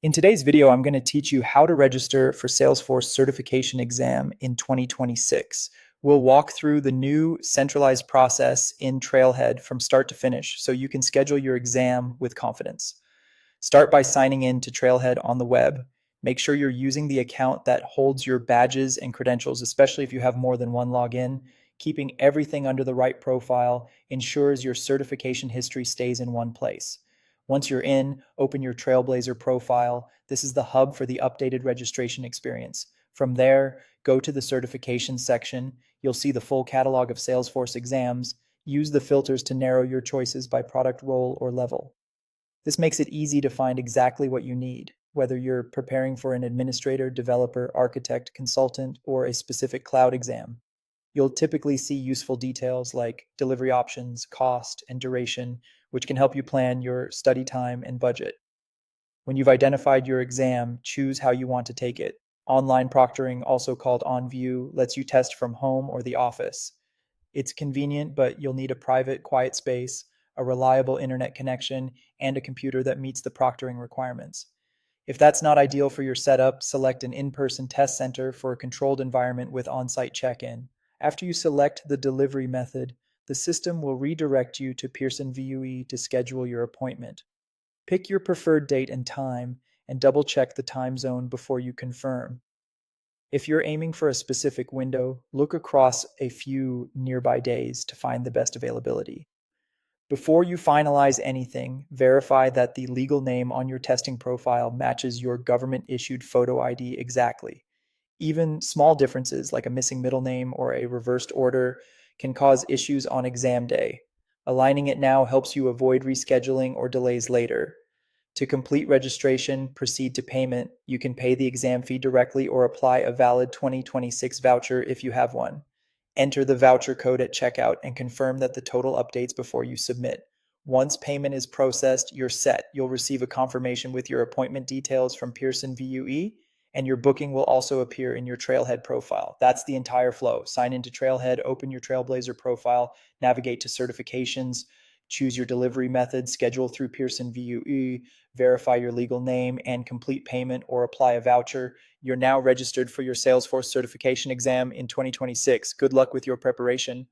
In today's video, I'm going to teach you how to register for Salesforce certification exam in 2026. We'll walk through the new centralized process in Trailhead from start to finish so you can schedule your exam with confidence. Start by signing in to Trailhead on the web. Make sure you're using the account that holds your badges and credentials, especially if you have more than one login. Keeping everything under the right profile ensures your certification history stays in one place. Once you're in, open your Trailblazer profile. This is the hub for the updated registration experience. From there, go to the certification section. You'll see the full catalog of Salesforce exams. Use the filters to narrow your choices by product role or level. This makes it easy to find exactly what you need, whether you're preparing for an administrator, developer, architect, consultant, or a specific cloud exam. You'll typically see useful details like delivery options, cost, and duration, which can help you plan your study time and budget. When you've identified your exam, choose how you want to take it. Online proctoring, also called OnView, lets you test from home or the office. It's convenient, but you'll need a private, quiet space, a reliable internet connection, and a computer that meets the proctoring requirements. If that's not ideal for your setup, select an in-person test center for a controlled environment with on-site check-in. After you select the delivery method, the system will redirect you to Pearson VUE to schedule your appointment. Pick your preferred date and time, and double-check the time zone before you confirm. If you're aiming for a specific window, look across a few nearby days to find the best availability. Before you finalize anything, verify that the legal name on your testing profile matches your government-issued photo ID exactly. Even small differences like a missing middle name or a reversed order can cause issues on exam day. Aligning it now helps you avoid rescheduling or delays later. To complete registration, proceed to payment. You can pay the exam fee directly or apply a valid 2026 voucher if you have one. Enter the voucher code at checkout and confirm that the total updates before you submit. Once payment is processed, you're set. You'll receive a confirmation with your appointment details from Pearson VUE, and your booking will also appear in your Trailhead profile. That's the entire flow. Sign into Trailhead, open your Trailblazer profile, navigate to certifications, choose your delivery method, schedule through Pearson VUE, verify your legal name, and complete payment or apply a voucher. You're now registered for your Salesforce certification exam in 2026. Good luck with your preparation.